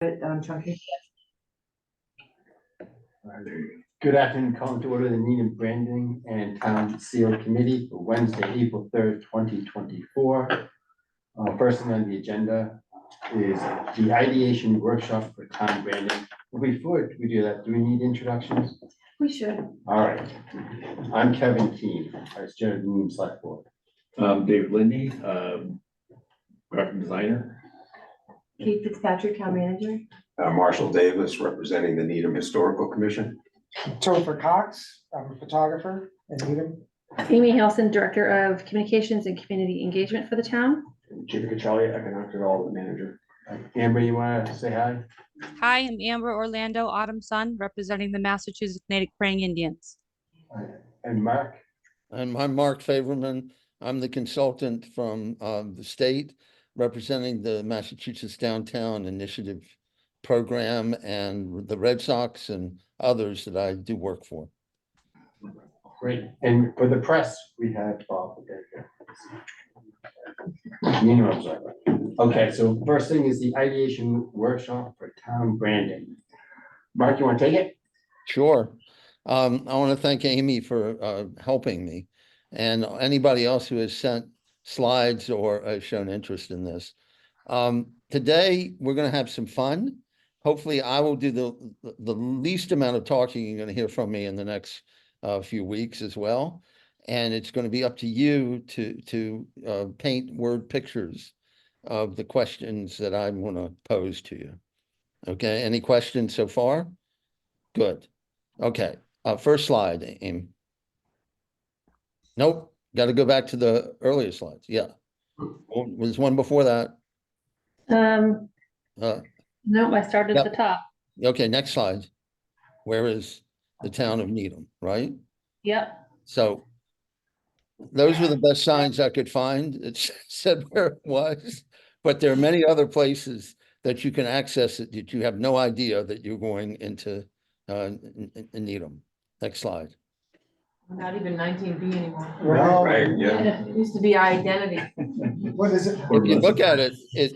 Chunky. Good afternoon, calling to order the Needham Branding and Town Seal Committee for Wednesday, April 3rd, 2024. First thing on the agenda is the ideation workshop for town branding. Before we do that, do we need introductions? We should. All right. I'm Kevin Keene, Vice Chair of the Needham Select Board. David Lindy, graphic designer. Kate Fitzpatrick, Town Manager. Marshall Davis, representing the Needham Historical Commission. Topher Cox, I'm a photographer in Needham. Amy Halson, Director of Communications and Community Engagement for the town. Chief Cacciali, Economic Development Manager. Amber, you want to say hi? Hi, I'm Amber Orlando Autumn Sun, representing the Massachusetts Native Praying Indians. And Mark? And I'm Mark Favorman. I'm the consultant from the state representing the Massachusetts Downtown Initiative Program and the Red Sox and others that I do work for. Great. And for the press, we have Bob. Okay, so first thing is the ideation workshop for town branding. Mark, you want to take it? Sure. I want to thank Amy for helping me and anybody else who has sent slides or shown interest in this. Today, we're going to have some fun. Hopefully, I will do the least amount of talking you're going to hear from me in the next few weeks as well. And it's going to be up to you to paint word pictures of the questions that I want to pose to you. Okay, any questions so far? Good. Okay, first slide, Amy. Nope, got to go back to the earlier slides. Yeah, there's one before that. No, I started at Yep. the top. Okay, next slide. Where is the town of Needham, right? Yep. So those were the best signs I could find. It said where it was, but there are many other places that you can access it that you have no idea that you're going into Needham. Next slide. Not even 19B anymore. Well, Right, yeah. It used to be our identity. what is it? If you look at it, it's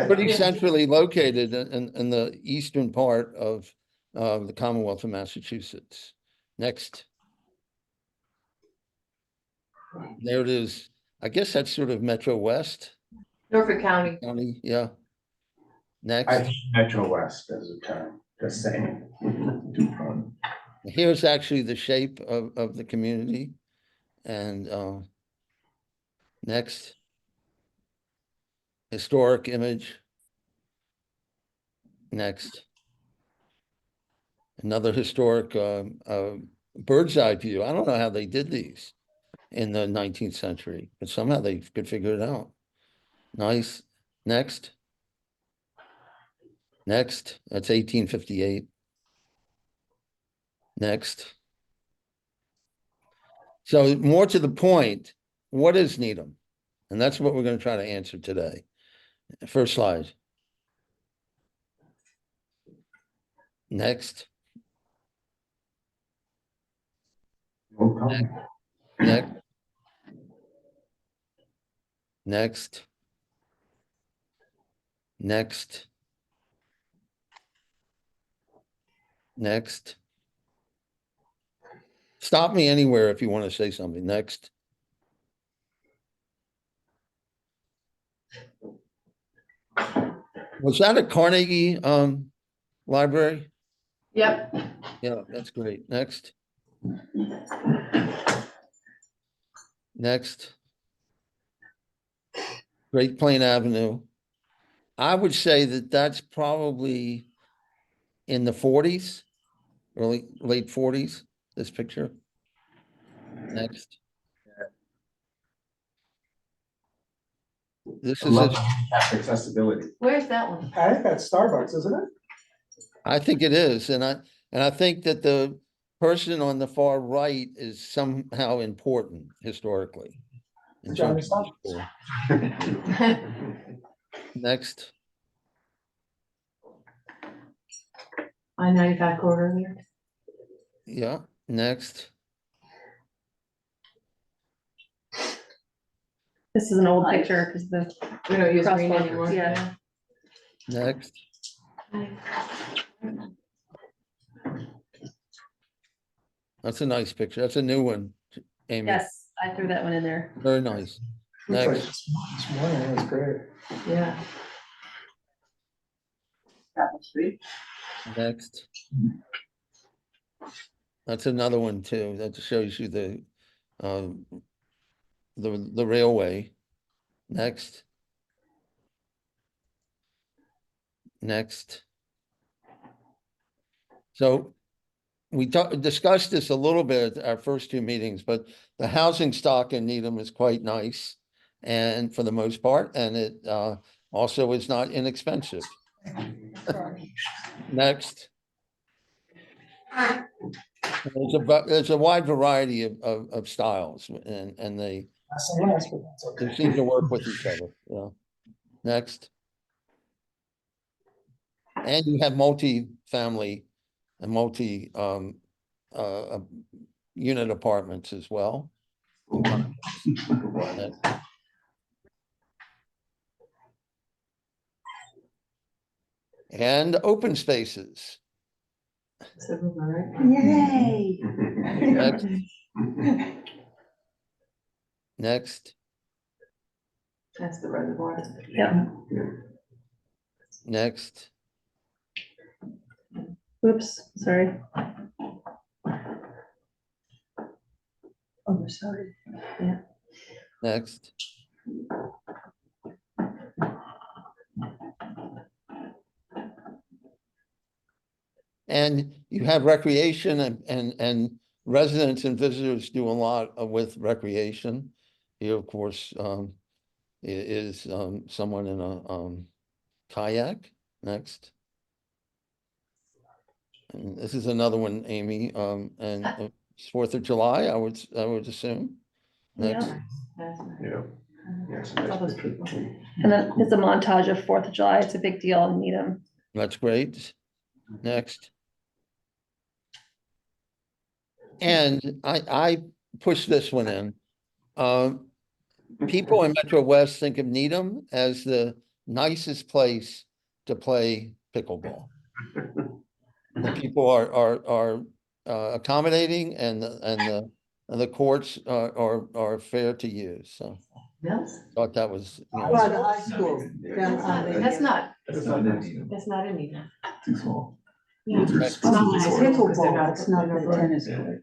pretty centrally located in the eastern part of the Commonwealth of Massachusetts. Next. There it is. I guess that's sort of Metro West Norfolk County. County, yeah. Next. I think Metro West as a term, just saying. Here's actually the shape of the community. And next. Historic image. Next. Another historic bird's eye view. I don't know how they did these in the 19th century, but somehow they could figure it out. Nice. Next. Next. That's 1858. Next. So more to the point, what is Needham? And that's what we're going to try to answer today. First slide. Next. Next. Next. Next. Next. Stop me anywhere if you want to say something. Next. Was that a Carnegie library? Yep. Yeah, that's great. Next. Next. Great Plain Avenue. I would say that that's probably in the 40s, late 40s, this picture. Next. This is, Accessibility. Where's that one? I think that's Starbucks, isn't it? I think it is, and I think that the person on the far right is somehow important historically. in Johnny terms of the school. Next. I-95 corridor there. Yeah, next. This is an old picture because the We don't use green Crosswalk, anymore. yeah. Next, that's a nice picture. That's a new one, Amy. Yes, I threw that one in there. Very nice. Looks like Next, this morning, that's great. Yeah. next. That's another one too. That shows you um, the railway. Next. Next. So we discussed this a little bit at our first two meetings, but the housing stock in Needham is quite nice. And for the most part, and it also is not inexpensive. Next. There's a wide variety of styles and they SMS, but that's okay. seem to work with each other, yeah. Next. And you have multi-family and unit apartments as well. Next. And open spaces. Yay. Next. Next, That's the reservoir. Yep. next, Oops, sorry. Oh, sorry. next. And you have recreation and residents and visitors do a lot with recreation. Here, of course, is someone in a kayak. Next. And this is another one, Amy, and it's 4th of July, I would assume. Next. Yeah. Yeah. Yes, All those people. And then it's a montage of 4th of July. It's a big deal in Needham. That's great. Next. And I pushed this one in. People in Metro West think of Needham as the nicest place to play pickleball. The people are accommodating and the courts are fair to use. So Yes. thought that was, you know, Well, the high school. That's not, That's not in that's not in either. too small. Pickleball, it's not a tennis court.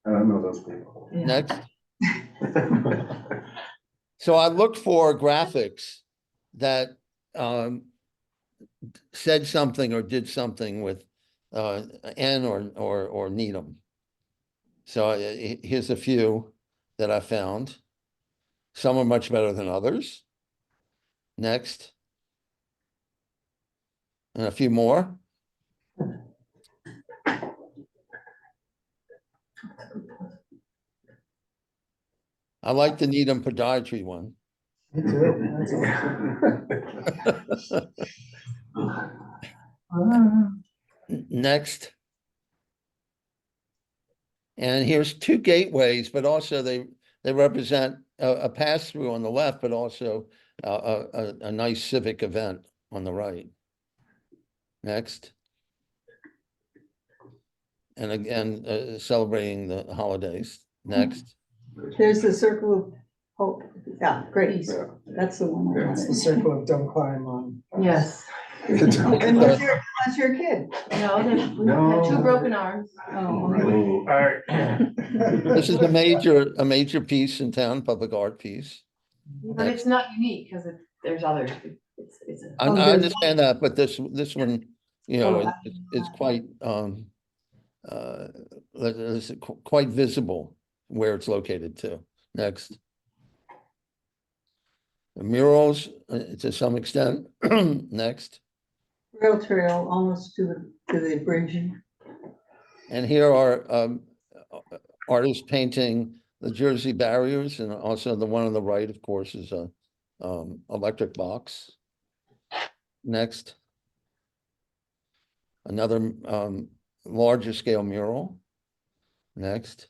I don't know those people. next. So I looked for graphics that said something or did something with N or Needham. So here's a few that I found. Some are much better than others. Next. And a few more. I like the Needham podiatry one. Me too. That's awesome. Next. And here's two gateways, but also they represent a pass-through on the left, but also a nice civic event on the right. Next. And again, celebrating the holidays. Next. There's the Circle of Hope. Yeah, great. That's the one. I It's the wanted. circle of don't climb on. Yes. Unless you're a kid. No, we had two broken arms. Oh, okay. This is a major piece in town, public art piece. But it's not unique because there's others. It's a. I understand that, but this one, you know, is quite it's quite visible where it's located too. Next. The murals, to some extent. Next. Rail trail almost to the bridge. And here are artists painting the Jersey barriers, and also the one on the right, of course, is a electric box. Next. Another larger scale mural. Next.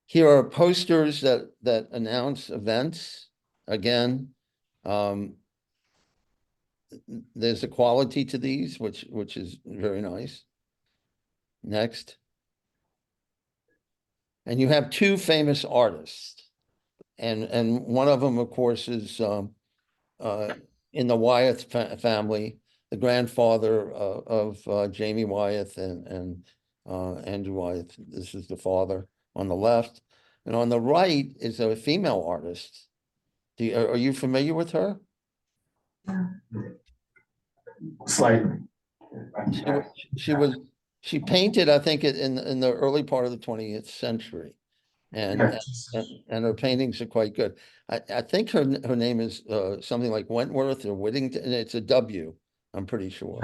Here are posters that announce events. Again, Um, there's a quality to these, which is very nice. Next. And you have two famous artists. And one of them, of course, is in the Wyeth family, the grandfather of Jamie Wyeth and Andrew Wyeth. This is the father on the left. And on the right is a female artist. Are you familiar with her? Slightly. She painted, I think, in the early part of the 20th century. And her paintings are quite good. I think her name is something like Wentworth or Whittington, and it's a W, I'm pretty sure.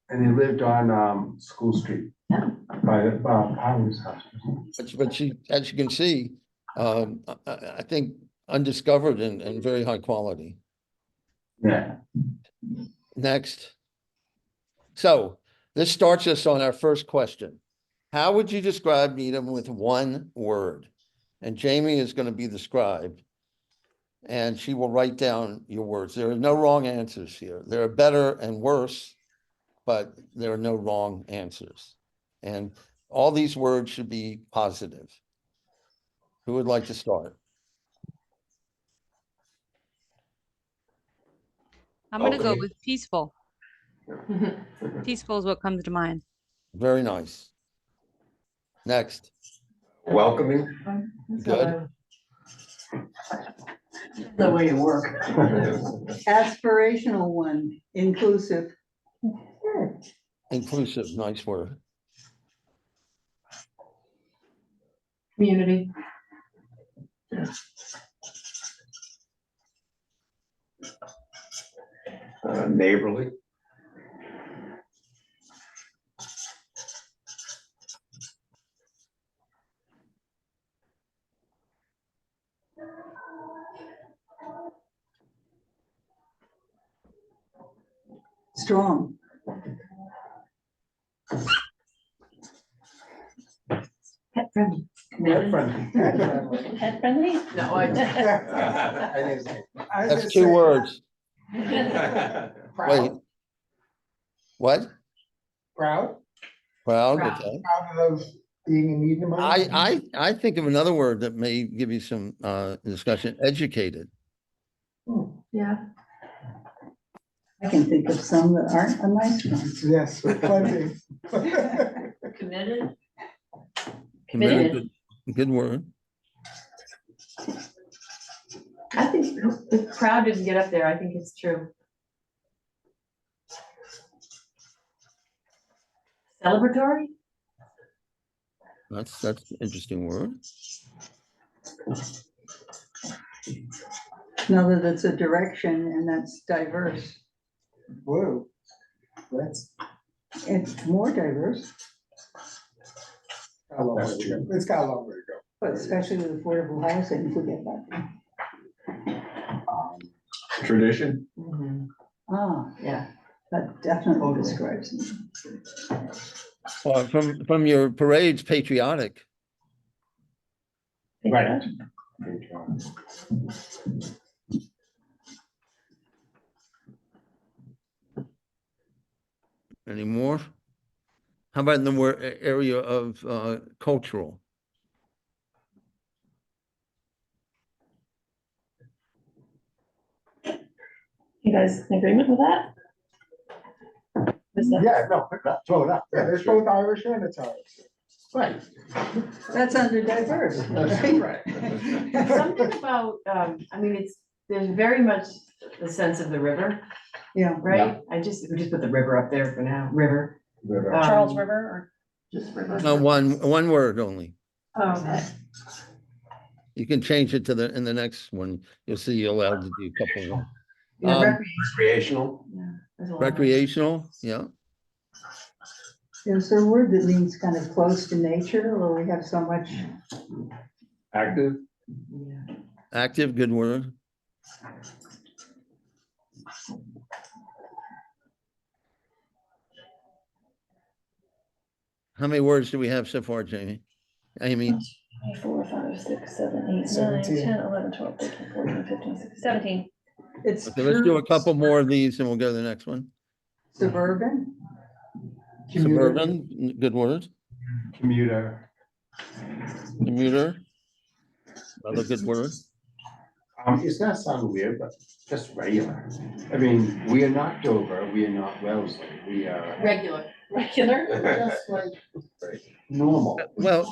And he lived on School Street by Howard's house. But she, as you can see, I think undiscovered and very high quality. Yeah. Next. So this starts us on our first question. How would you describe Needham with one word? And Jamie is going to be the scribe. And she will write down your words. There are no wrong answers here. There are better and worse, but there are no wrong answers. And all these words should be positive. Who would like to start? I'm gonna go Okay. with peaceful. Peaceful is what comes to mind. Very nice. Next. Welcoming. Good. The way you work. Aspirational one, inclusive. Inclusive, nice word. Community. Neighborly. Strong. Pet friendly. Pet friendly. Pet friendly? No, I. That's two words. Wait, Proud, what? proud, Proud, Proud. okay. proud of being in Needham. I think of another word that may give you some discussion, educated. Yeah. I can think of some that aren't a nice ones. Yes, plenty. Committed. Committed, good word. I think if proud didn't get up there, I think it's true. Celebratory? That's an interesting word. Know that it's a direction and that's diverse. Whoa, that's It's more diverse, a long way to go. It's got a long way to go. but especially with affordable housing, if we get that. Tradition. Ah, Yeah. that definitely describes me. Well, from your parades, patriotic. Right. Any more? How about in the word area of cultural? You guys in agreement with that? Yeah, no, throw it up. Yeah, it's both Irish and Italian. Right. That's under diverse. Something about, I mean, there's very much the sense of the river, Yeah, right? We just put the river up there for now, river. Charles River or? Just river. No, one word only. Okay. You can change it to in the next one. You'll see you're allowed to do a couple more. Yeah, Recreational. yeah, there's a lot. Recreational, yeah. is there a word that means kind of close to nature, or we have so much? Active. Yeah. Active, good word. How many words do we have so far, Jamie? Amy? 4, 5, 6, 7, 8, 9, 17. 10, 11, 12, 13, 14, 15, 16, 17. It's Okay, let's do a couple more of these and we'll go to the next one. suburban. Suburban, good word. Commuter. Commuter. Another good word. It's gonna sound weird, but just regular. I mean, we are not Dover, we are not Wellesley, we are Regular. Regular. just like normal. Well,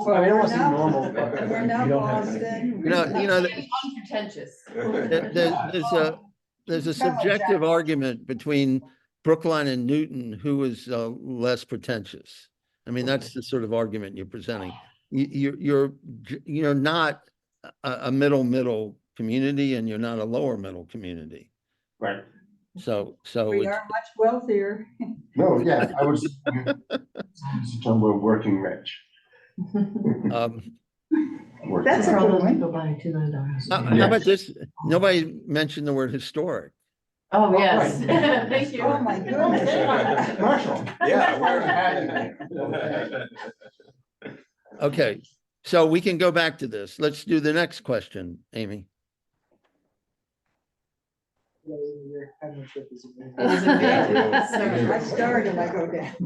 I don't wanna say We're normal, not- but. We're not Boston. you know, Unpretentious. there's a subjective argument between Brookline and Newton, who is less pretentious. I mean, that's the sort of argument you're presenting. You're not a middle community and you're not a lower middle community. Right, So We it's, are much wealthier. no, yeah, I was. We're working rich. Working That's a rich. good one. Go buy $2 million house. how about this? Nobody mentioned the word historic. Oh, yes, right. thank you. Oh, my goodness. Commercial. Yeah, where? Okay, so we can go back to this. Let's do the next question, Amy. Your penmanship is amazing. It is amazing. I start and I go down.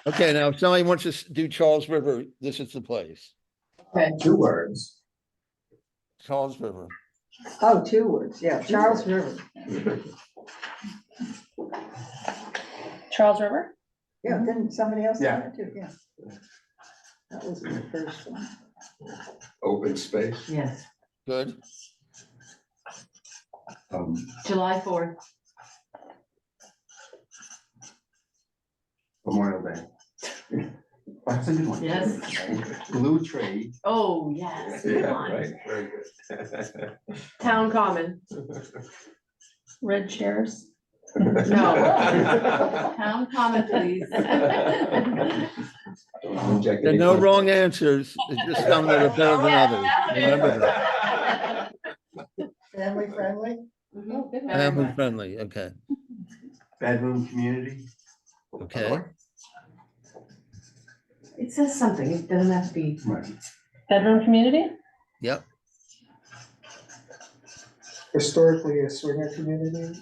Okay, now if somebody wants to do Charles River, this is the place. Two words. Charles River. Oh, 2 words, yeah, Charles River. Charles River? Yeah, didn't somebody else say Yeah. that too? Yeah. That was the first one. Open space. Yes, Good. July 4th. Memorial Day. That's a good one. Yes. Blue tree. Oh, yes, come Yeah, on. right, very good. Town Common, Red chairs. no. Town Common, please. Inject There are any no fun- wrong answers. It's just some that are better than others. Remember that. Family friendly? Mhm, very Family much. friendly, okay, Bedroom community. okay. It says something, it doesn't have to be. Right. Bedroom community? Yep, Historically a swinger community?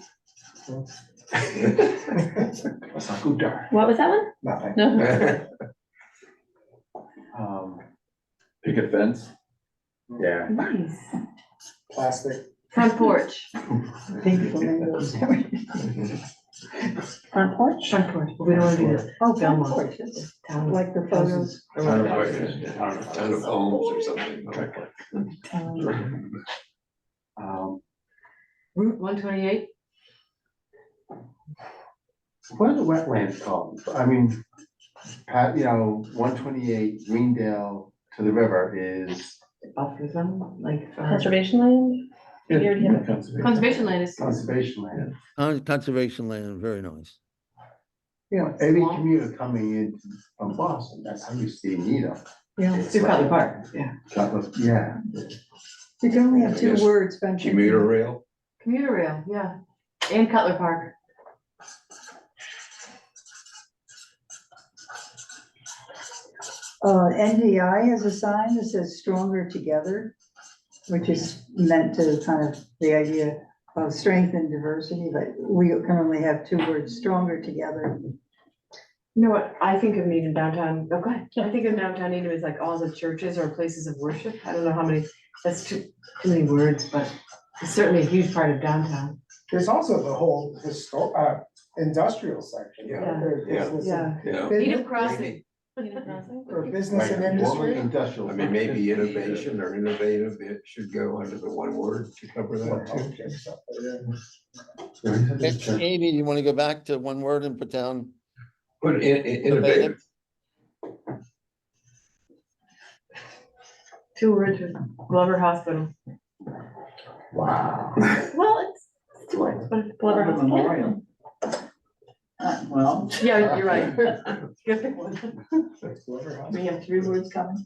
Let's not go dark. What was that one? Nothing. No. Picket fence. Yeah. Nice. Plastic. Front porch, Pink flamingos. Front porch? front porch, but we don't want to do that. Oh, front Belmont. porch, it's Town. like the photos. Town of homes or something. Route 128, What are the wetlands called? I mean, Pat, 128 Greendale to the river is buffer zone, like. Conservation land? You already have it. Conservation land is. conservation land. conservation land, very nice. Yeah, Every Swamp. commuter coming in from Boston, that's how you see Needham. yeah. Through Cutler Park, yeah. Yeah. You can only have 2 Yes. words, Spencer. Commuter rail. Commuter rail, yeah, and Cutler Park. NDI has a sign that says stronger together, which is meant to kind of the idea of strength and diversity, but we can only have 2 words, stronger together. You know what, I think of Needham downtown, oh, go ahead, I think of downtown Needham as like all the churches or places of worship, I don't know how many, that's too many words, but it's certainly a huge part of downtown. There's also the whole industrial section. Yeah. Or Yeah. business Yeah. You know, Needham Crossing. Or business and Right. industry. Industrial. I mean, maybe innovation or innovative, it should go under the one word to cover that too. Amy, do you want to go back to one word and put down? But innovative, 2 words with Glover Hospital. Wow. Well, it's 2 words, but it's Glover Hospital. Memorial. Well. Yeah, you're right. Good pick one. We have 3 words coming.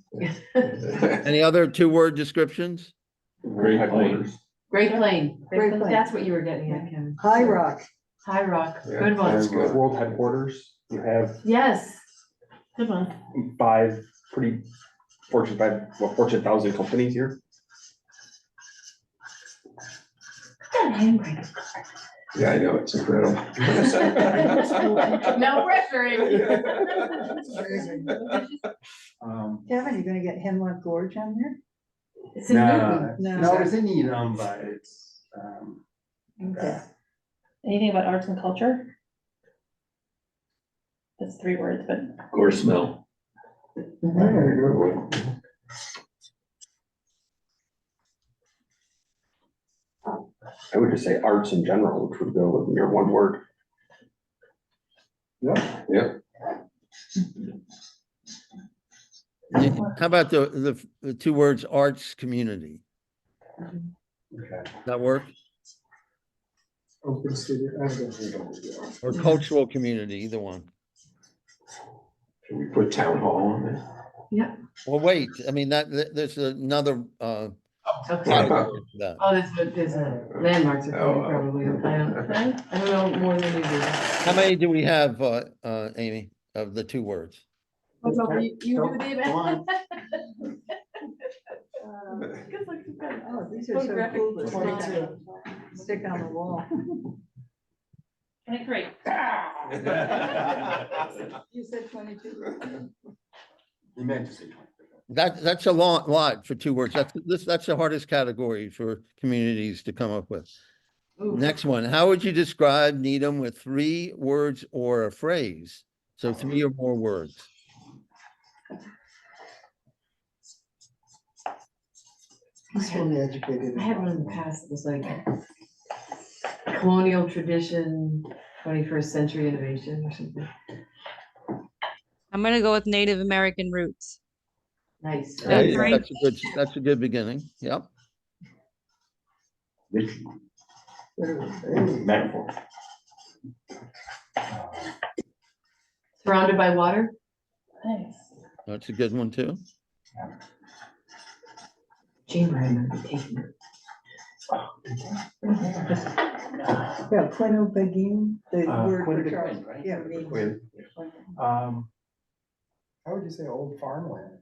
Any other 2-word descriptions? Great Plains. Great Plain, Great Plain. that's what you were getting at, Kevin. High Rock. High Rock, Yeah, good one, that's good. World headquarters, you have yes. Good one. 5 pretty Fortune 1000 companies here. that handwriting? Yeah, I know, it's incredible. No pressure, Amy. Kevin, you gonna get Hemlock Gorge on there? It's in Newton. No, it's in Needham, but it's, Okay. Anything about arts and culture? That's 3 words, but Gore smell. I would just say arts in general, which would go with your one word. Yep. Yeah, how about the 2 words, arts community? okay. That work? Open studio. Or cultural community, either one? Can we put town hall on there? Well, wait, I mean, there's another, Okay. category for that. Oh, there's a landmarks are probably, I don't know more than you do. How many do we have, Amy, of the 2 words? You do the event. Oh, these are so cool. to stick on- 22. Stick on the wall. 23. You said 22. You meant to say 20. That's a lot for 2 words. That's the hardest category for communities to come up with. Next one, how would you describe Needham with 3 words or a phrase? So 3 or more words. Peacefully educated. I had one in the past that was like colonial tradition, 21st century innovation or something. I'm gonna go with Native American roots. Nice. That's right. That's a good beginning. Yep. Metaphor. Surrounded by water. Nice. That's a good one too. Chamber, I remember taking it. Yeah, Quinnipiac, the word for Quinnipiac, Charles. right? Yeah, means- Quinn. How would you say old farmland?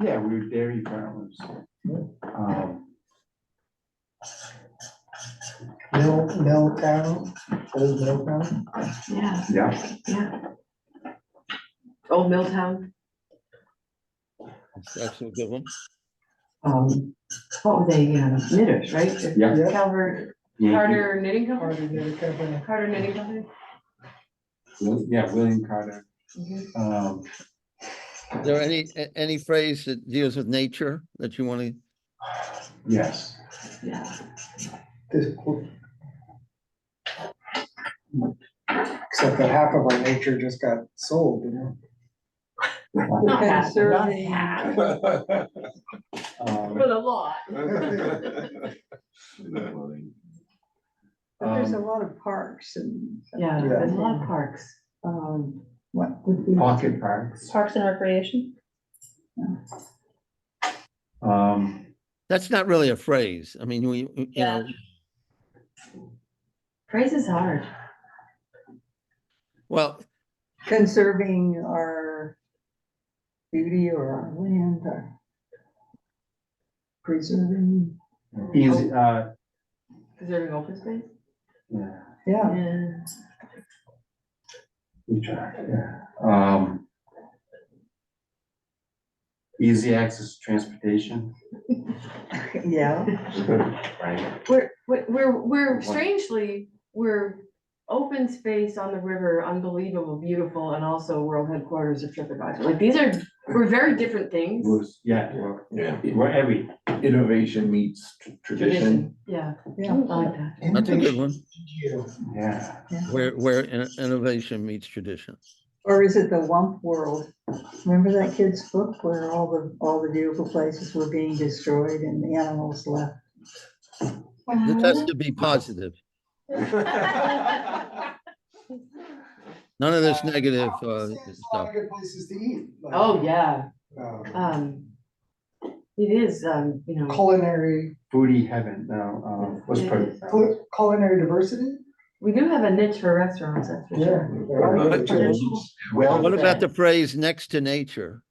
Yeah, we were dairy farmers. Mill town, old mill town? Yeah, Yeah, yeah. Old Milltown. That's a good one. What were they, knitters, right? yeah. Yeah. Calvert, Yankee- Carter Knitting Company? Hardy did a company. Carter Knitting Company? Yeah, William Carter. Mhm. Is there any phrase that deals with nature that you want to? Yes. Yeah. Except that half of our nature just got sold, you know? Not half, not Conserving. half, Um, but a lot. But there's a lot of parks and. Yeah, there's a lot of parks. What would be? Pocket parks. Parks and recreation. That's not really a phrase. I mean, you know, Praise is hard. well, Conserving our beauty or our land or preserving, Easy, Preserving open space? yeah, yeah. Yeah. we try, yeah. Easy access to transportation. Yeah, Right. We're strangely, we're open space on the river, unbelievable, beautiful, and also world headquarters of TripAdvisor. Like, we're very different things. Yeah, we're every, Innovation meets tradition. Yeah, yeah. I like that. that's a good one. yeah. Where innovation meets tradition. Or is it the Wump World? Remember that kid's book where all the beautiful places were being destroyed and the animals left? This has to be positive. None of this negative There's a lot stuff. of good places to eat. like, Oh, yeah, um, it is, Culinary, Foodie heaven, no, what's part culinary diversity? we do have a niche for restaurants, that's for Yeah. sure. there are good Traditional. places. Well, What about the phrase next to nature?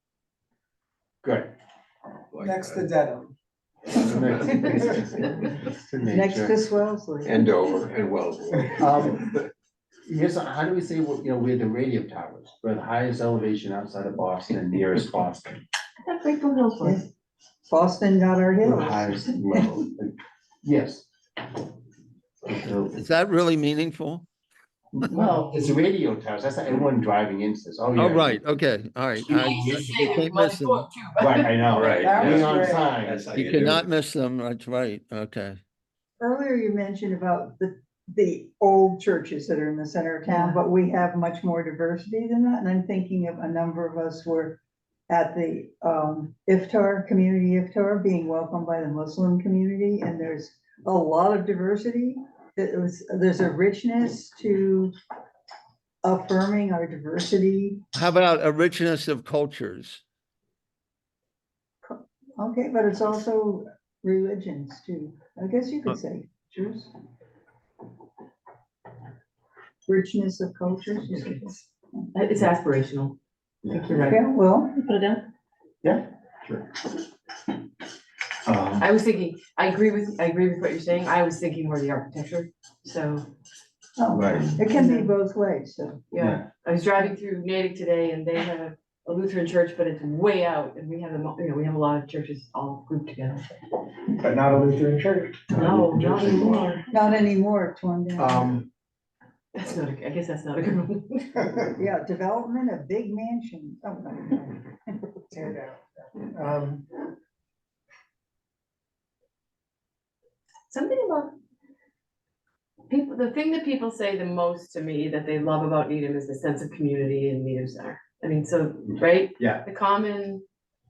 good. Next to Dedham. Next to Swellesley. And Dover and Wellesley. Yes, how do we say, we're the radio towers, we're the highest elevation outside of Boston, nearest Boston. I thought Grateful Hills was. Boston got our We're the hills. highest level. Yes. Is that really meaningful? Well, it's the radio towers, that's not everyone driving into this, oh, yeah. Oh, right, okay, all right. You can't miss them. Right, I know, Right. That was Neon great. signs. That's how You do cannot it. miss them, that's right, okay. Earlier you mentioned about the old churches that are in the center of town, but we have much more diversity than that. And I'm thinking of a number of us were at the Iftar, community Iftar, being welcomed by the Muslim community, and there's a lot of diversity. There's a richness to affirming our diversity. How about a richness of cultures? Okay, but it's also religions too. I guess you could say cultures. Richness of cultures. It's aspirational. I think you're right. Yeah, well, Put it down. I was thinking, I agree with what you're saying. I was thinking more the architecture. So, Right. it can be both ways, so. yeah, I was driving through Natick today and they have a Lutheran church, but it's way out and we have them, we have a lot of churches all grouped together. But not a Lutheran church. No, not anymore. Not anymore, torn down. That's not, I guess that's not a good one. Yeah, development of big mansion. Oh, no. Tear down. Something about people, the thing that people say the most to me that they love about Needham is the sense of community in Needham Center. I mean, so, right? Yeah. The common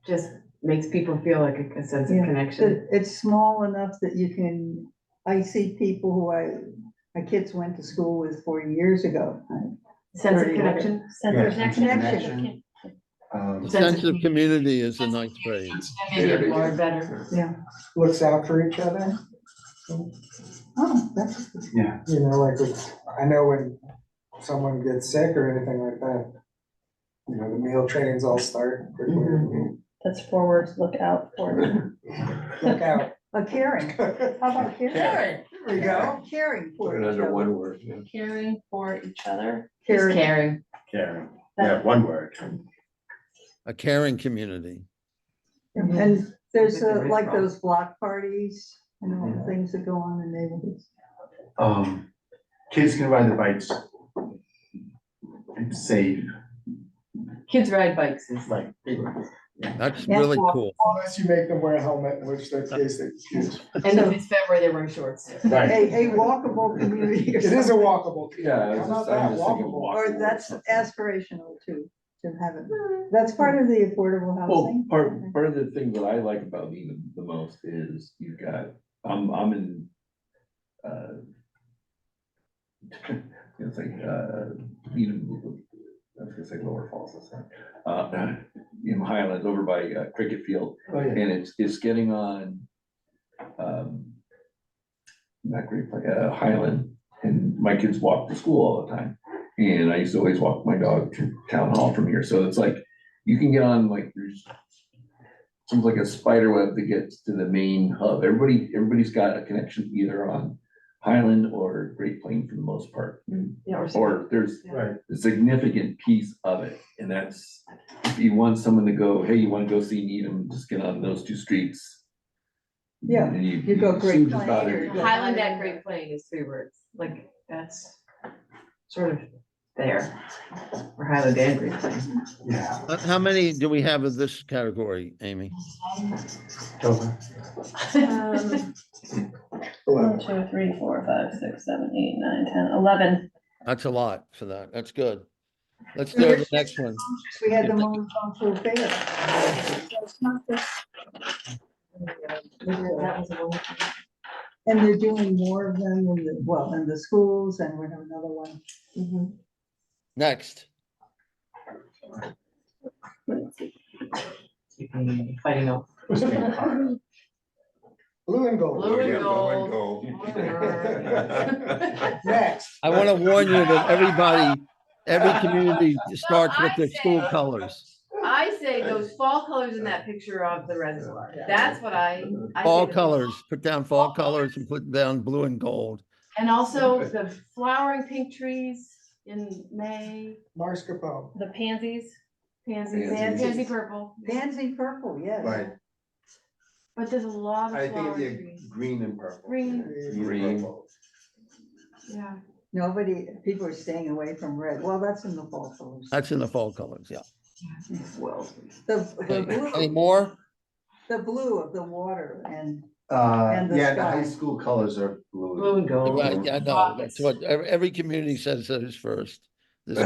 just makes people feel like a sense of Yeah, connection. It's small enough that you can, I see people who my kids went to school with 40 years ago. Sense of connection. Sense Yeah, of connection. connection. Sense of community is a nice phrase. Maybe more better. Yeah. Looks out for each other. Oh, that's, Yeah. You know, like, I know when someone gets sick or anything like that, you know, the meal trains all start quickly. That's 4 words, look out for. Look out. a caring. How about caring? Karen. There we go. Caring Put for it each under other. one word. Yeah. Caring for each other. Just Caring. caring. Karen, yeah, one word. A caring community. And there's Something to like write from. those block parties and all the things that go on in neighborhoods. Kids can ride the bikes. It's safe, Kids ride bikes is like, That's Yeah. really cool. Unless you make them wear a helmet, in which that case they confuse. and if it's February, they're wearing shorts. right. A walkable community. or It is a something. walkable. Yeah, I was How about just- I'm that? just thinking Walkable. walk. Or that's aspirational too, to have it. That's part of the affordable Well, housing. part of the thing that I like about Needham the most is you've got, I'm in, it's like, Needham, I was gonna say Lower Falls, that's right. In Highlands over by Cricket Field, Oh, yeah. and it's getting on, not Great Plains, Highland, and my kids walk to school all the time. And I used to always walk my dog to town hall from here, so it's like, you can get on, like, there's seems like a spider web that gets to the main hub. Everybody's got a connection either on Highland or Great Plains for the most part. Yeah, Or there's Right. a significant piece of it, and that's, if you want someone to go, hey, you wanna go see Needham, just get on those 2 streets. Yeah, And you go Great seems about Plain or it. you go Highland at Great Plain is 3 words, like, that's sort of there. Or Highland and Great Plain. Yeah. How many do we have of this category, Amy? Over. 1, 2, 3, 4, 5, 6, 7, 8, 9, 10, 11. That's a lot for that. That's good. Let's do the next one. We had the multicultural fair. So it's not just- That was a one. And they're doing more of them in the schools, and we have another one. Mhm. Next. Fighting over. Blue and gold. Blue and Yeah, gold. gold. Next. I want to warn you that every community starts with their school colors. I I say those fall colors in that picture of the reservoir, that's what I say Fall the- colors, put down fall colors and put down blue and gold. And also the flowering pink trees in May, Marscapone. The pansies. pansy, Pansies. pansy purple, Pansy purple, yes. Right, but there's a lot I of think flowering it'd be trees, green and purple. green, Green. Purple. yeah. People are staying away from red. Well, that's in the fall colors. That's in the fall colors, yeah. Well, The Any blue, more? the blue of the water and the Yeah, the high sky. school colors are blue. blue and gold. Right, yeah, I know, that's what, every community says those first. The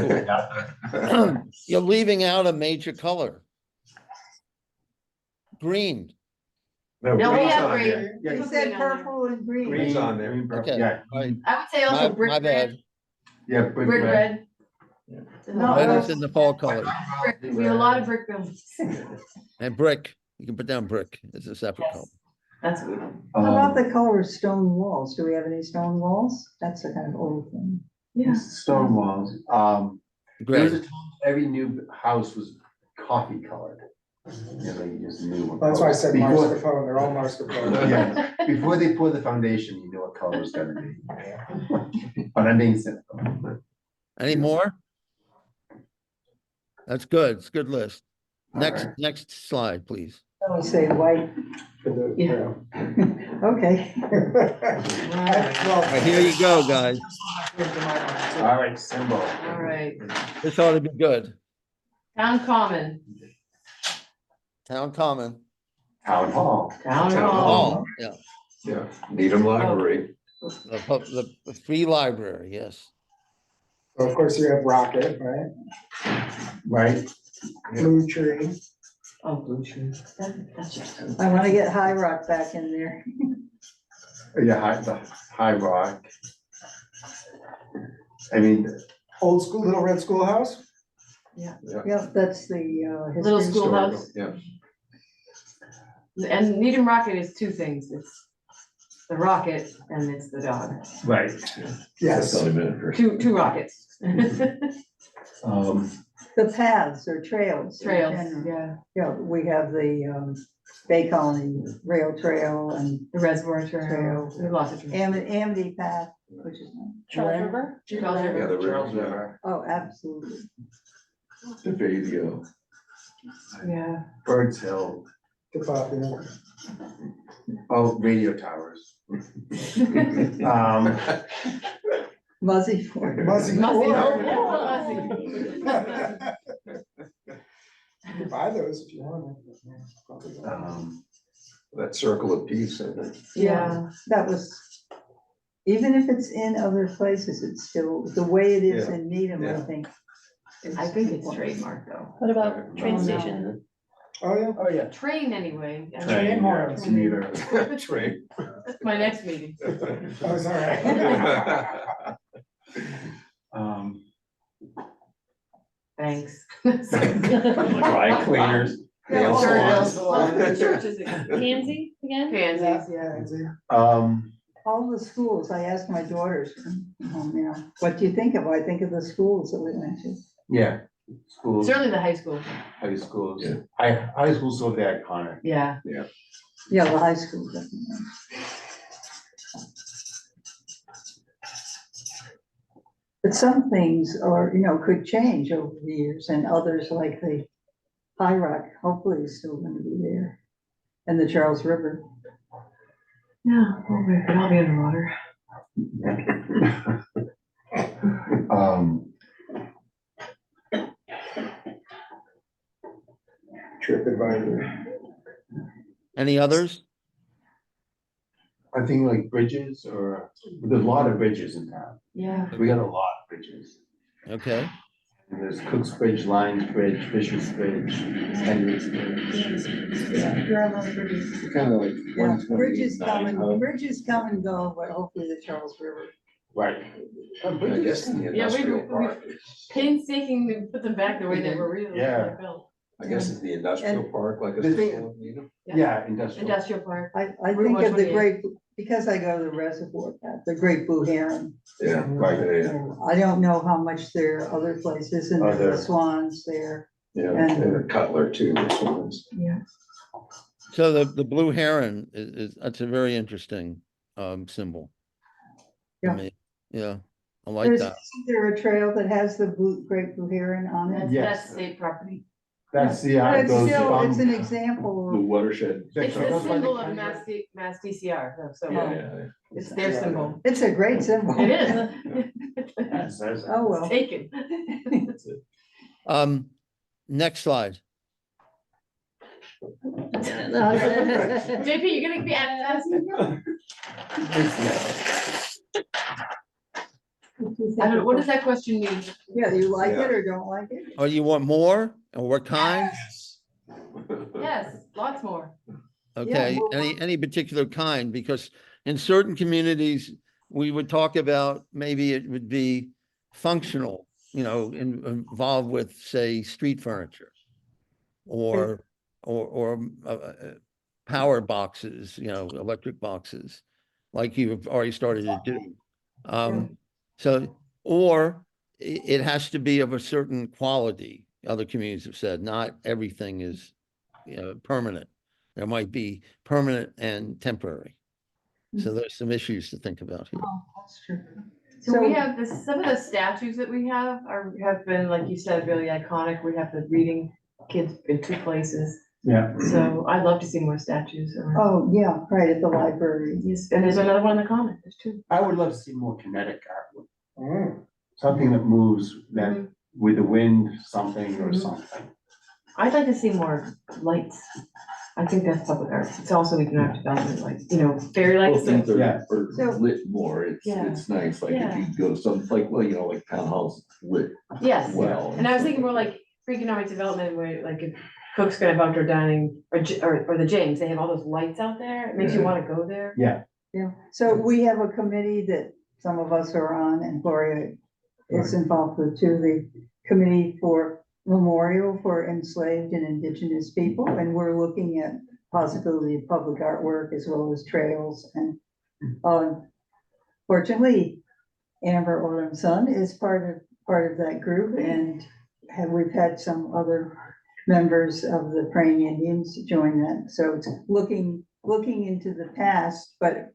school. You're leaving out a major color. Green, No, we green's have on green. there. Yeah, You Put said green on there. purple and green. Green's on there. Green, purple, okay, yeah, all right, I would say also my brick bad. red, yeah, brick brick red. red. There's a lot Red of is in the fall colors, brick- We have a lot of brick buildings. and brick, you can put down brick, it's a separate color. That's good. How about Um, the color of stone walls? Do we have any stone walls? That's a kind of old thing. Yeah. Stone walls, there was Gray, a time every new house was coffee colored. Yeah, they just knew what. That's why I color- said before- Marscapone, they're all Marscapone. Yeah, before they pour the foundation, you know what color it's gonna be. But I'm being cynical. any more? That's good, it's a good list. Next, Alright. next slide, please. I would say white. Yeah. Okay. All right, here you go, guys, All right, symbol. All right, this ought to be good. town common, Town common, Town hall. town Town hall. oh, yeah, Yeah, Needham Library. the free library, yes. So of course you have Rocket, right? Right, Blue Tree. Oh, blue trees. That's just. I want to get High Rock back in there. yeah, the high rock. I mean, Old school, Little Red Schoolhouse. Yep, that's the Little history. schoolhouse. Yeah. And Needham Rocket is two things, it's the rocket and it's the dog, right, Yes. Tell me a minute first. two rockets. The paths or trails. in Trails, general. yeah, Yeah, we have the Bay Colony Rail Trail and the reservoir trail, Trail. we have lots of trails. Amity Path, which is, Charles River. Charles Yeah, River. the Charles river. River, oh, absolutely. The Fazio. Yeah, Birds Hill, Tip off, yeah. oh, radio towers. Muzzy Ford. Muzzy. Muzzy. Ford. Muzzy. You can buy those if you want. Probably not. That Circle of Peace, I think. yeah, That was, even if it's in other places, it's still, the way it is in Needham, I Yeah. think. I think it's trademark though. What about train Oh, no. station? Oh, yeah. Oh, yeah. Train anyway. I mean, Train horns. Commuter. Train. That's my next meeting. Oh, sorry. Thanks. Dry cleaners. Nail salons. The churches again. Pansy again? Pansies, Yeah, yeah. see. All the schools, I asked my daughters, what do you think of? I think of the schools that we went to. Yeah, schools, Certainly the high school, high schools, Yeah. high schools so they're iconic. yeah. Yeah, the high school, definitely. But some things are, could change over the years, and others like the High Rock, hopefully is still gonna be there. And the Charles River. Yeah, well, we could all be underwater. TripAdvisor. Any others? I think like bridges or, there's a lot of bridges in town. Yeah. We got a lot of bridges. Okay, And there's Cook's Bridge, Lyons Bridge, Fisher's Bridge, Henry's Bridge. Kind of like. Yeah, bridges come and go, but hopefully the Charles River. Right. I guess in the Yeah, we- industrial we- park. Painstakingly put them back the way they were really Yeah. built. I guess it's the industrial park, like a. The thing- school, you know? Yeah, industrial. Industrial park. I Route think of the 128. great, because I go to the reservoir, the Great Blue Heron. Yeah, Right. yeah. I don't know how much there are other places, and the Other- swans there. Yeah, And- and a Cutler too, this one's. Yeah. So the blue heron that's a very interesting symbol. to Yeah. me. Yeah, I like There's, that. isn't there a trail that has the great blue heron on it? Yes. That's state property. That's the, But it it's goes still, it's an from, example The of, watershed. It's the goes by the symbol of county Mass, Mass DCR, so Yeah, yeah, yeah. it's their symbol. it's a great symbol. It is. Oh, well. It's taken. That's it. Next slide. JP, you're gonna be asking. I don't know, what does that question mean? Yeah, do you like it or don't like it? Oh, you want more? Or what kind? Yes, lots more. Okay, well, any particular kind? Because in certain communities, we would talk about, maybe it would be functional, involved with, say, street furniture. Or power boxes, electric boxes, like you've already started to do. So, or it has to be of a certain quality. Other communities have said, not everything is, permanent. There might be permanent and temporary. So there's some issues to think about here. Oh, that's true. So we have this, some of the statues that we have have been, like you said, really iconic. We have the reading kids in 2 places. yeah, So I'd love to see more statues around. Oh, yeah, right, at the library. Yes, and there's another one in the common, there's 2. I would love to see more kinetic artwork, Mm. something that moves, that Mhm. with the wind, something or Mhm. something. I'd like to see more lights. I think that's public art. It's also economic development, like, fairy Well, lights. things Yeah. are So- lit more, Yeah. it's nice, like if Yeah. you go to some, like townhouse lit Yes, well. and I was thinking more like for economic development, where like if Cook's gonna have outdoor dining, or the James, they have all those lights out there. It makes you Yeah. wanna go there. Yeah, Yeah, so we have a committee that some of us are on, and Gloria is involved with too, the Committee for Memorial for Enslaved and Indigenous People, and we're looking at possibility of public artwork as well as trails, and fortunately, Amber Autumn Sun is part of that group, and we've had some other members of the Praying Indians join that, so it's looking into the past, but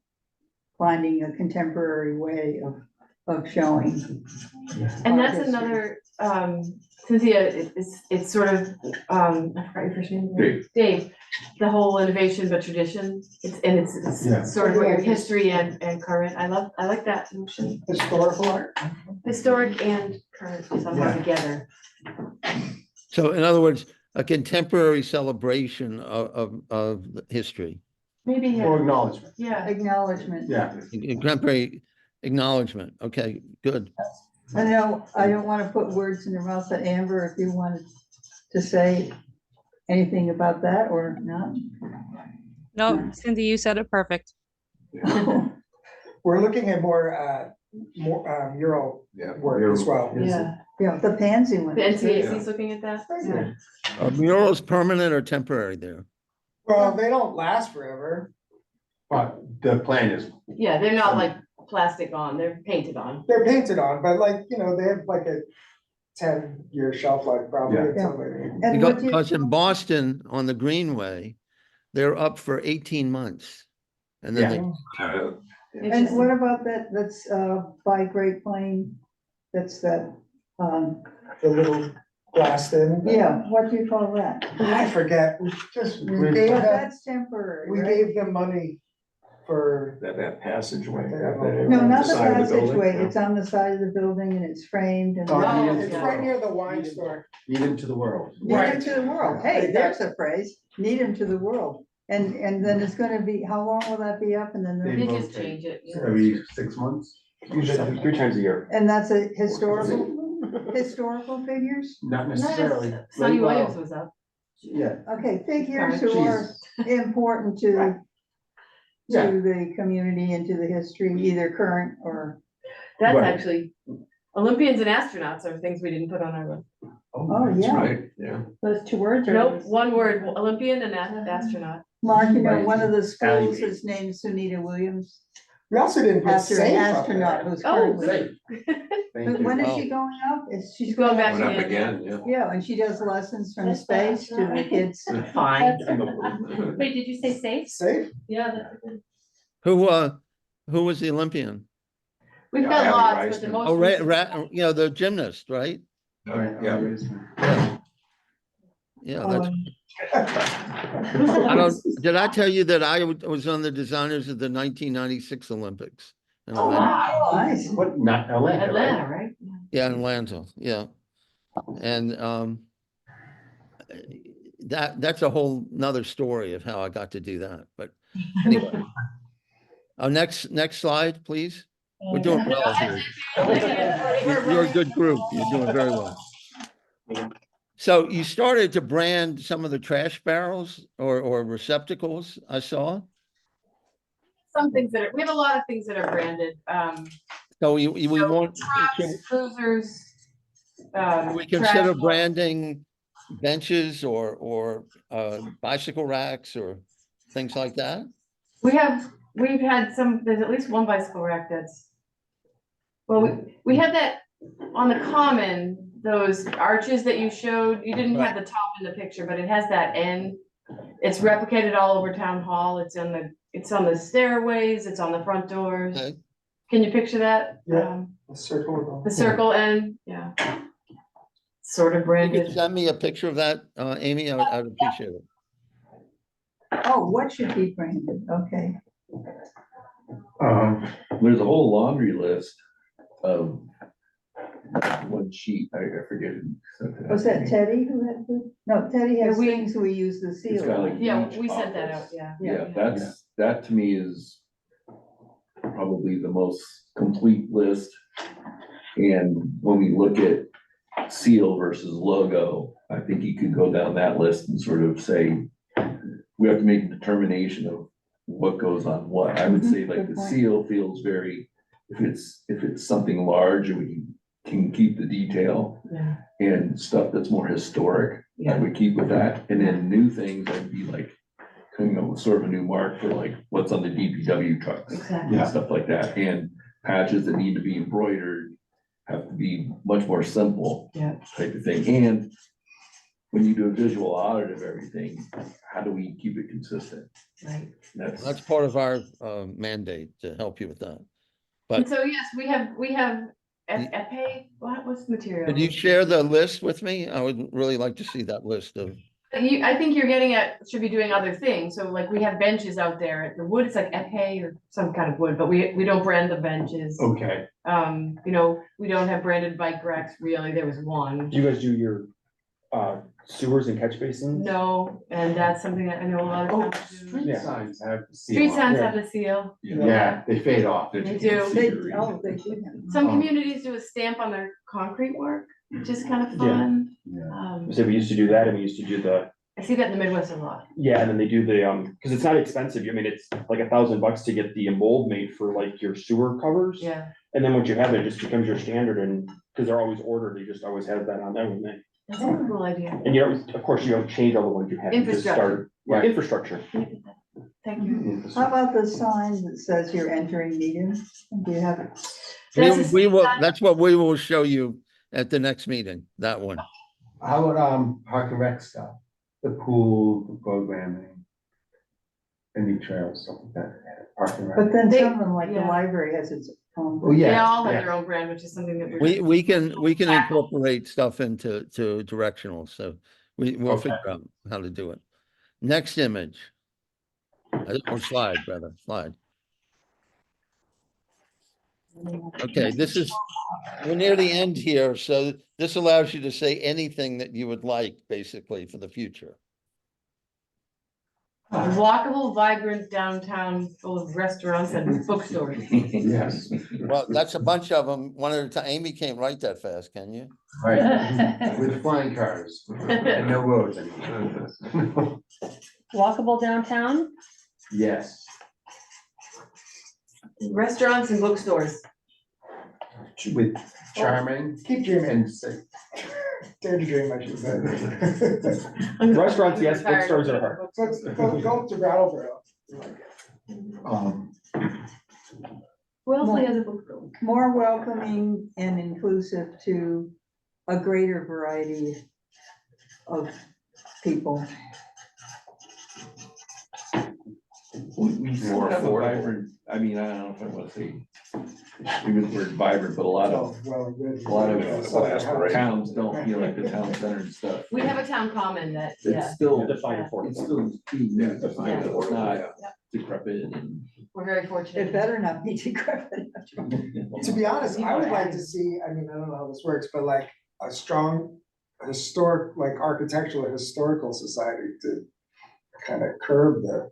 finding a contemporary way of showing. And our that's history. another, Cynthia, it's sort of, I forgot your first name. Dave. Dave, the whole innovation but tradition, it's Yeah. sort of your history and current. I like that notion. Historical art. Historic and current somehow Yeah. together. So in other words, a contemporary celebration of the history, Maybe, or yeah, acknowledgement, yeah. Acknowledgement. yeah. contemporary acknowledgement. Okay, good. I know, I don't want to put words in your mouth, but Amber, if you wanted to say anything about that or not? No, Cindy, you said it perfect. We're looking at more mural Yeah. work as well. Yeah, Yeah, the pansy one. the NCAC's looking at that. Yeah. Are murals permanent or temporary there? Well, they don't last forever. But the plan is, Yeah, they're not like plastic on, they're painted on. They're painted on, but they have like a 10-year shelf life probably. Yeah. at somebody. And what you, Because in Boston, on the Greenway, they're up for 18 months. And then they, and what about that's by Great Plain? That's that, The little glass thing. yeah, what do you call that? I forget, we But gave them, that's temporary, we right? gave them money for, That passageway. No, not the side of the building, passageway, yeah. it's on the side of the building and it's framed and. Oh, it's right near the wine store. lead into the world. Need him to the world, hey, there's a phrase, need him to the world, and then it's gonna be, how long will that be up, and then, They They just rotate. change it. yeah. Every 6 months? Usually 3 times a year. and that's a historical figures? Not Not necessarily. as Sonny Well, Williams was up. Yeah, Okay, figures who are important to Yeah. the community and to the history, either current or, That's Right. actually, Olympians and astronauts are things we didn't put on our list. Oh, That's yeah. right, yeah. Those 2 words or? Nope, one word, Olympian and astronaut. Mark, Right. one of the schools Ally. is named Sunita Williams. We also didn't put after an safe up astronaut there. who's Oh, currently. Safe. Thank But you. when is Oh. she going up? She's Going back Went up to- again, yeah. Yeah, and she does lessons from space to the kids. Fine. Wait, did you say safe? Safe? Yeah. Who was the Olympian? We've Yeah, got Abby lots, but the Reisman. most. Oh, recent- you know, the gymnast, right? Yeah. Yeah, Oh, that's, I don't, did I tell you that I was on the designers of the 1996 Olympics? in Oh, Atlanta? wow. Nice. What, not Atlanta, right? Atlanta, right? Yeah, in Atlanta, yeah. And that's a whole nother story of how I got to do that, but anyway. Next slide, please. We're doing well here. You're a good group. You're doing very well. So you started to brand some of the trash barrels or receptacles, I saw. Some things that are, we have a lot of things that are branded, So we want, trucks, cruisers. we consider trash. branding benches or bicycle racks or things like that? We've had some, there's at least one bicycle rack that's. Well, we had that on the common, those arches that you showed, you didn't have the top in the picture, but it has that end. It's replicated all over town hall, it's on the stairways, it's on the front doors. Okay. Can you picture that? Yeah. The circle. The circle end, yeah. Sort of You branded. could send me a picture of that, Amy, I'd appreciate it. Oh, what should be branded? Okay. There's a whole laundry list of one sheet, I forget. Was that Teddy who had the, no, Teddy has Yeah, we- things we use the It's seal. got on. like Yeah, each we sent that out, office. yeah. Yeah, that to me is probably the most complete list. And when we look at seal versus logo, I think you could go down that list and sort of say, we have to make a determination of what goes on what. I would say like Good the point. seal feels very, if it's something large and we can keep the detail Yeah. and stuff that's more historic, I Yeah. would keep with that. And then new things, I'd be like, coming up with sort of a new mark for like what's on the DPW trucks Exactly. and stuff like that. And patches that need to be embroidered have to be much more simple. Yeah. Type of thing. And when you do a visual audit of everything, how do we keep it consistent? Right. That's part of our mandate to help you with that. But And so, yes, we have epay, what's the material? could you share the list with me? I would really like to see that list of, I think you're getting at, should be doing other things, so like we have benches out there, the wood is like epay or some kind of wood, but we don't brand the benches. Okay. You know, we don't have branded bike racks, really, there was one. Do you guys do your sewers and catch basins? No, and that's something that I know a lot Oh, of towns do. street Yeah. signs have. the seal Street on signs Yeah. have the seal. Yeah, they fade off. They That do. you can They, see your- oh, they do. have- Some Oh. communities do a stamp on their concrete work, which is kind of Yeah. fun. Yeah. So we used to do that, and we used to do the, I see that in the Midwest a lot. yeah, and then they do the, because it's not expensive, I mean, it's like $1,000 to get the mold made for like your sewer covers. Yeah, And then once you have it, it just becomes your standard, and, because they're always ordered, they just always have that on there, wouldn't they? that's a cool idea. And you don't, of course, you don't change all the ones you have, you just start, Right. infrastructure. Thank you. How about the sign that says you're entering meeting? Do you have? That's a we will, sign- that's what we will show you at the next meeting, that one. How about, park and rec stuff, the pool, the programming, any trails, stuff like that, park and rec. But then They- some of them, like the yeah. library has its own. Oh, yeah. They all have yeah. their own brand, which is something that We can incorporate stuff into directional, so we'll Okay. figure out how to do it. Next image. Or slide, rather, slide. Okay, we're near the end here, so this allows you to say anything that you would like, basically, for the future. A walkable, vibrant downtown full of restaurants and bookstores. Yes, Well, that's a bunch of them, one at a time. Amy can't write that fast, can you? right, with flying cars, and no roads anymore. Walkable downtown? Yes, Restaurants and bookstores. with charming Keep dreaming, and safe. dare to dream, I should say. Restaurants, yes, bookstores are hard. Let's go to Brattleboro. Um, Wellesley has a book room. more welcoming and inclusive to a greater variety of people. We still More have a affordable. vibrant, I mean, I don't know if I wanna say, use the word vibrant, but a lot of towns don't feel like the town center and stuff. We have a town common that, yeah, It's still, Define it's affordable. still being Yeah, used, define it's affordable, not yeah. decrepit and. we're very It fortunate. better not be decrepit. To be honest, I would like to see, I mean, I don't know how this works, but like a strong historic, like architectural historical society to kind of curb the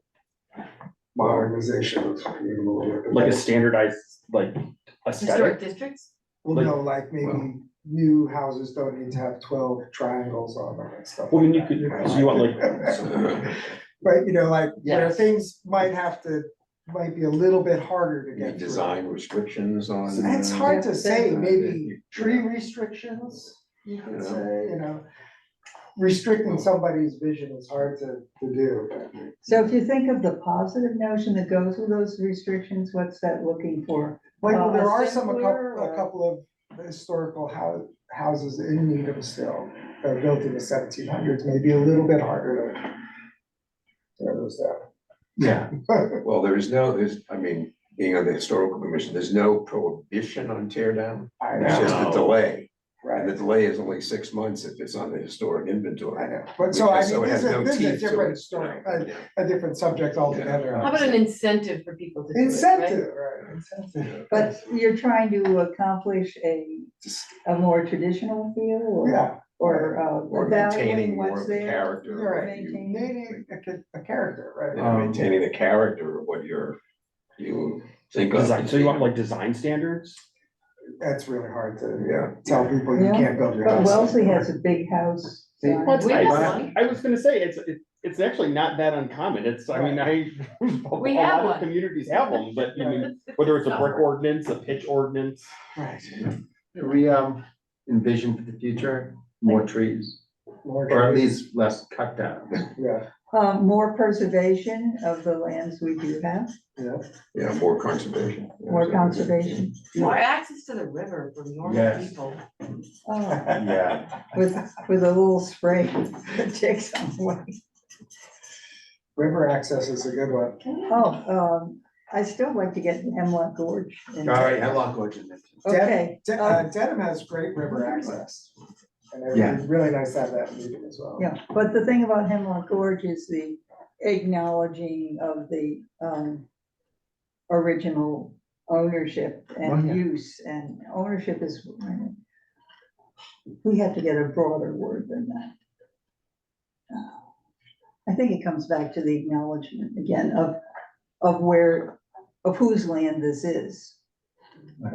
modernization of. Like a standardized, like Historic aesthetic. districts? Well, like- no, like maybe new houses don't need to have 12 triangles on them and stuff. Well, then like you that, could, know, so you want like, But, you know, like where Yes. things might be a little bit harder to Any get through. design restrictions on. It's hard to say, uh, maybe yeah. tree restrictions, you could Yeah. say, you know. Restricting somebody's vision is hard to do. So if you think of the positive notion that goes with those restrictions, what's that looking for? Like, well, there A are simpler a or- couple of historical houses in Needham still, that were built in the 1700s, maybe a little bit harder to tear those down. Yeah, Well, I mean, being on the historical commission, there's no prohibition on tear down. I It's just know, a delay. And right, the delay is only 6 months if it's on the historic I inventory. know, but so I Because- so mean, it has no this is a teeth to different it. story, Yeah. a different subject altogether. How about an incentive for people to do it, right? Incentive, right, incentive. But you're trying to accomplish a more traditional feel Yeah, or Or evaluating maintaining more what's of the there? character. of you're what right, you- Maintaining. a character, right? Yeah, maintaining the character of what you think of. design, so you want like design standards? That's really hard to Yeah. tell people you Yeah, can't build your But house. Wellesley has a big house. See, sign. Well, it's We have nice. one. I was gonna say, it's actually not that uncommon, a We have lot of one. communities have them, but I mean, whether it's a brick ordinance, a pitch ordinance. Right. we envision for the future, more trees, More or at trees, least less cut down. yeah, More preservation of the lands we do have, yeah. Yeah, more conservation. more conservation. More access to the river for normal Yes. people. Oh, Yeah, with a little spray that takes them away. River access is a good one. Oh, I still like to get Hemlock Gorge. in. all right, Hemlock Gorge is mentioned. Okay, Dedham has great river access. And it would Yeah. be really nice to have that meeting as well. yeah, but the thing about Hemlock Gorge is the acknowledging of the original ownership Oh, and yeah. use, and ownership is, we have to get a broader word than that. I think it comes back to the acknowledgement again of where, of whose land this is.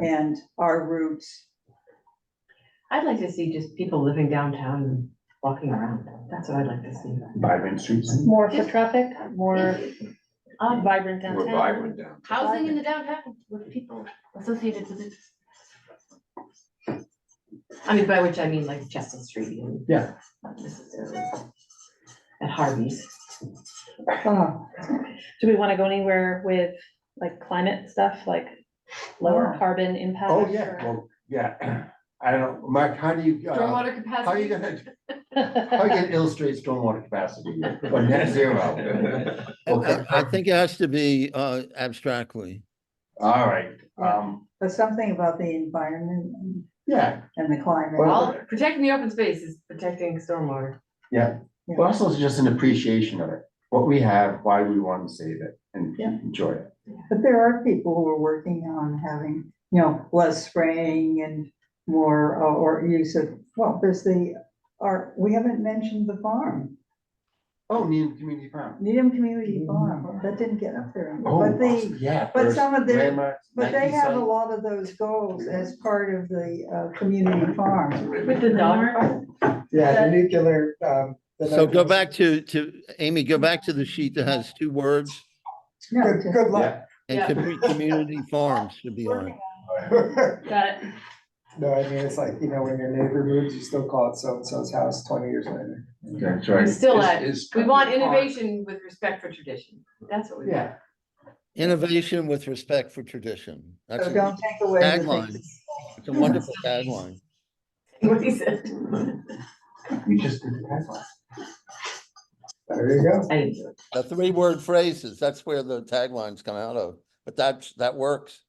And our roots. I'd like to see just people living downtown and walking around. That's what I'd like to see. Vibrant streets. More foot traffic, more vibrant More downtown. vibrant down. Housing in the downtown with people associated with it. I mean, by which I mean like Chestnut Street and. Yeah. Not necessarily at Harvey's. Oh, Do we want to go anywhere with like climate stuff, like lower Oh. carbon impact? Oh, yeah, or- well, yeah, I don't know, Mark, how do you, Stormwater how are you capacity. gonna, how are you gonna illustrate stormwater capacity or net zero? I think it has to be abstractly. All right, but something about the environment yeah, and the climate. Well, protecting the open space is protecting stormwater. yeah, but also it's just an appreciation of it, what we have, why we want to save it and Yeah. enjoy it. But there are people who are working on having, less spraying and more, or use of, well, there's we haven't mentioned the farm, Oh, Needham Community Farm. Needham Community Farm, that didn't get up there. Oh, But awesome, yeah. but first some of their- landmark but they Nike have a site. lot of those goals as part of the community farm. With the dog. Yeah, the nuclear, So go back to Amy, go back to the sheet that has two words, No, Good, just- good luck. and Yeah. community farms should be on it. Got it. No, I mean, it's like, when your neighbor moves, you still call it so-and-so's house 20 years later. That's We right. still Is- at, is we want Cumberland Park- innovation with respect for tradition. That's what we want. Yeah, Innovation with respect for tradition. That's So a don't take away. the tagline. things- It's a wonderful tagline. What he said. You just did the tagline. There you go. I didn't do it. The 3-word phrases, that's where the taglines come out of, but that works.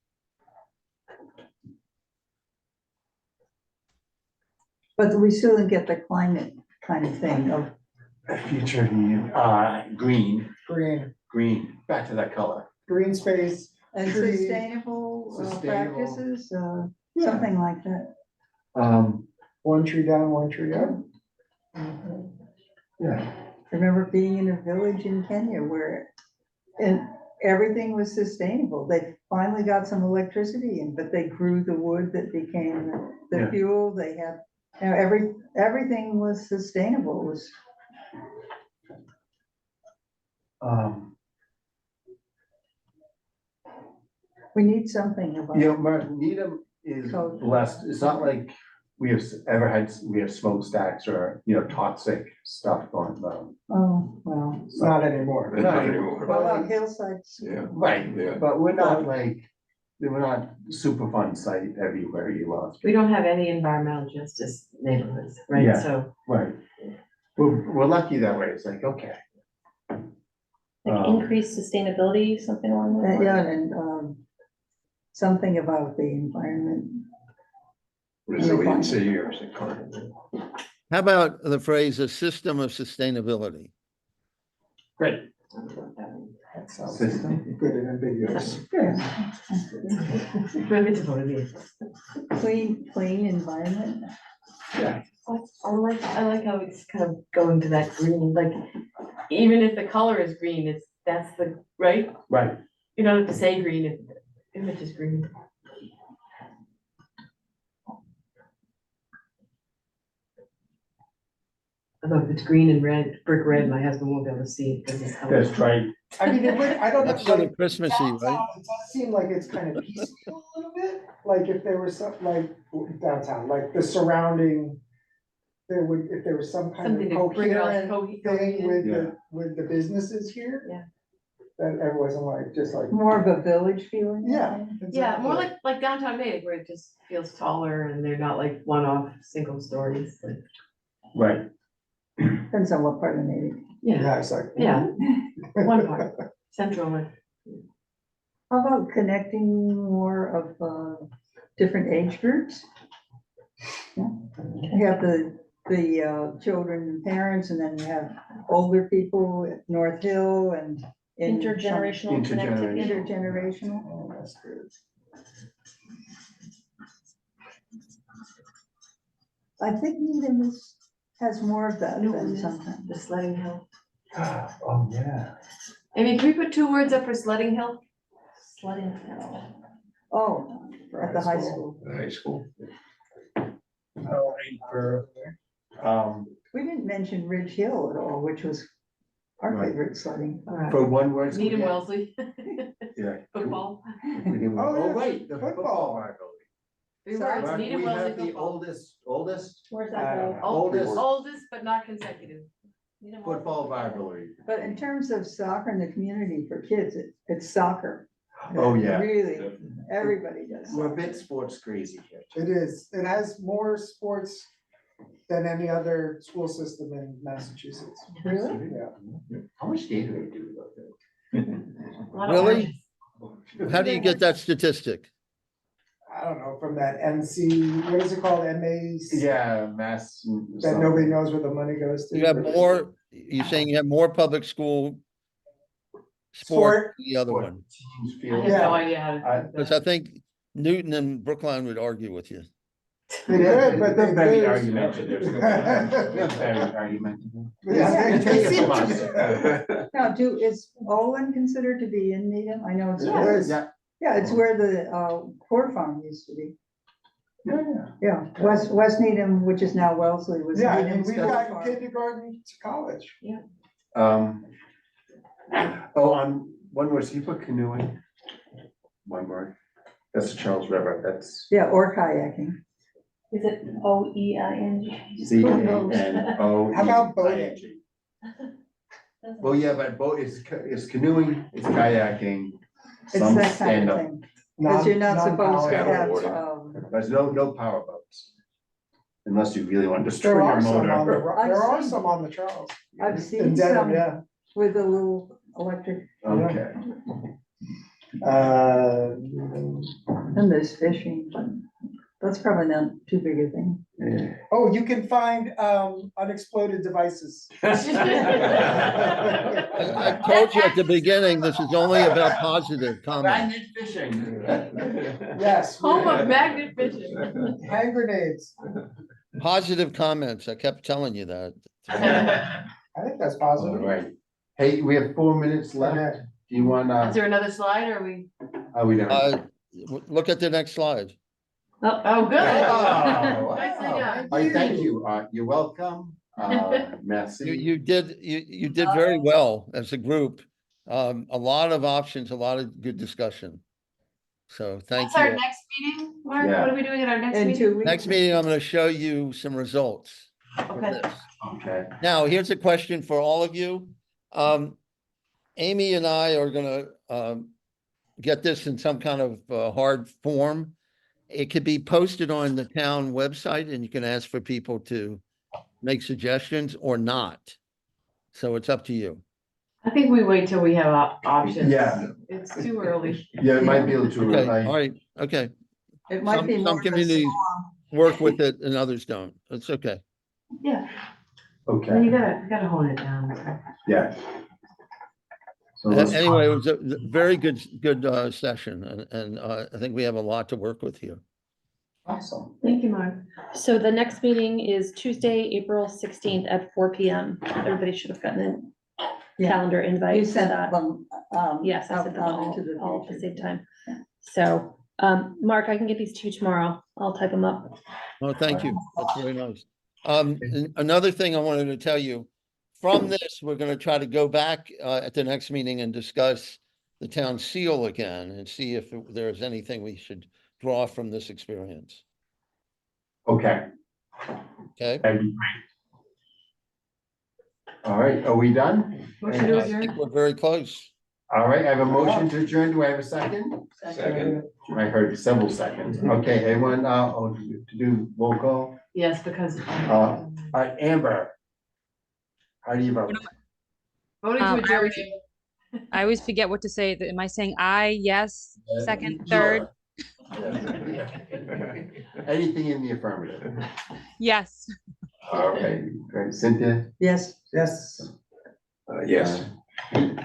But we still didn't get the climate kind of thing of, Future, green, back to that color. Green space, and Trees. sustainable Sustainable. practices, Yeah. something like that. one tree down, one tree up. Yeah. Remember being in a village in Kenya where, and everything was sustainable. They finally got some electricity in, but they grew the wood that became the Yeah. fuel. They had, you know, everything was sustainable. It was, we need something about. You know, Needham is Code. blessed, it's not like we have we have smokestacks or, you know, toxic stuff going on. Oh, well, Not anymore. Not anymore. what about hillsides? Yeah. Right, Yeah. but we're not like, we're not super fun site everywhere you look. We don't have any environmental justice neighborhoods, right? Yeah. So Right. We're lucky that way, it's like, okay. Like increased sustainability, something along those lines. Yeah, and, something about the environment. Resiliency or something. How about the phrase, a system of sustainability? Great. That sounds System. good and ambiguous. maybe to vote it in. Clean environment. I like how it's kind of going to that green, like, even if the color is green, that's the, right? Right, You don't have to say green if the image is green. Although if it's green and red, brick red, my husband won't be able to see it because it's. that's right. I mean, it would, I don't know. That's sort like, of Christmassy, downtown, right? It does seem like it's kind of piecemeal a little bit, like if there was some, like downtown, like the surrounding. There would, if there was some kind Something of to bring it all coherent thing with Yeah. with the businesses here. Yeah. That it wasn't like, just like, More of a village feeling. I yeah. think. Yeah, more exactly. like downtown Natick, where it just feels taller and they're not like one-off single stories, like, Right. Depends on what part of Natick. yeah, Yeah, it's like. yeah, one part, central one. How about connecting more of, different age groups? Yeah. You have the children and parents, and then you have older people at North Hill and. in some- Intergenerational connectivity. Intergenerational. Oh, that's good. I think Needham has more of that No, than it is. sometimes. The sledding hill. Oh, yeah. Amy, can we put 2 words up for sledding hill? Sledding hill. Oh, at the high school. High school. Oh, and for, We didn't mention Ridge Hill at all, which was our Right. favorite sledding. All right. for one word. Needham Wellesley, Yeah. football. Oh, right, the football rivalry. 3 Sorry. words, Needham We have Wellesley the football. oldest Where's I that don't go? know. oldest Oldest, but not consecutive. football rivalry. But in terms of soccer in the community for kids, it's soccer. Oh, yeah. Really, everybody does. We're a soccer. bit sports crazy here. It is, it has more sports than any other school system in Massachusetts. Really? Yeah. How much data do we do about that? A lot of Really? oranges. How do you get that statistic? I don't know, from that NC, what is it called, MAs? Yeah, mass. That nobody knows where the money goes to. You have more, you're saying you have more public school sport than the other one? Teams I feel. have Yeah. no idea how to. I- do Because that. I think Newton and Brookline would argue with you. They could, but they Very lose. argumentative. There's very argumentative. Yeah, they seem Take to it from us. Now, is Olin considered to be in Needham? I know it's, Yeah. where- Yeah, yeah, it's where the, Port Farm used to be. yeah. Yeah, West Needham, which is now Wellesley, was Yeah, I mean, Needham's we've Port got Farm. kindergarten to college. On one word, so you put canoeing. One word. That's the Charles River, that's Yeah, or kayaking. Is it OEING? CANO. How about boating? Well, yeah, but boat is canoeing, it's kayaking, It's Some that kind stand of up. thing, because you're not supposed to Non-power. have, Paddleboarding. There's no power boats. Unless you really want to destroy There your are some on the, motor. I've there are seen- some on the Charles. I've In seen Dedham, some yeah. with a little electric, Okay, and there's fishing, but that's probably not too big a thing. yeah. Oh, you can find, unexploded devices. I told you at the beginning, this is only about positive comments. Magnet fishing. Yes. Home of magnet fishing. Hand grenades. Positive comments. I kept telling you that. I think that's All positive. right. Hey, we have 4 minutes left. Okay. Do you want, Is there another slide or are we? are we done? Look at the next slide. Oh, good. Oh, Nicely wow. done. All right, thank you. You're welcome. Merci. You did very well as a group. A lot of options, a lot of good discussion. So thank What's our you. next meeting, Mark? Yeah. What are we doing at our next In meeting? 2 weeks. Next meeting, I'm going to show you some results. of Okay. this. Okay. Now, here's a question for all of you. Amy and I are gonna get this in some kind of hard form. It could be posted on the town website and you can ask for people to make suggestions or not. So it's up to you. I think we wait till we have options. Yeah. It's too early. Yeah, it might be a little too Okay, early. all right, okay. It might be Some more of a communities work with it and others don't. It's okay. Yeah, Okay, then you gotta hone it down. yeah. So let's- Anyway, it was a very good session and I think we have a lot to work with here. Awesome. Thank you, Mark. So the next meeting is Tuesday, April 16th at 4 PM. Everybody should have gotten a Yeah. calendar invite. You for sent that. them, Yes, I out sent them into the all at the future. same time. So, Mark, I can get these to you tomorrow. I'll type them up. Oh, thank you. That's very nice. Another thing I wanted to tell you, from this, we're gonna try to go back at the next meeting and discuss the town seal again and see if there's anything we should draw from this experience. Okay. Okay? That'd be great. All right, are we done? Motion to I think adjourn? we're very close. All right, I have a motion to adjourn. Do I have a second? Second. I heard several seconds. Okay, anyone, to do roll call? Yes, because. Amber. How do you vote? Voting to I adjourn. always- I always forget what to say. Am I saying aye, yes, second, third? Anything in the affirmative. Yes. Okay, great. Cynthia? yes. Yes. Yes. Yes.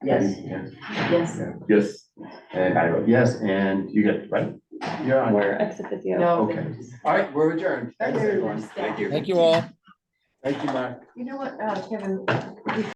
Yes. Yes. Yes. And I vote yes, and you get, it, right? You're on. We're ex officio. No. Okay. All right, we're adjourned. Thanks, everyone. Thank you. Thank you all. Thank you, Mark. You know what, Kevin,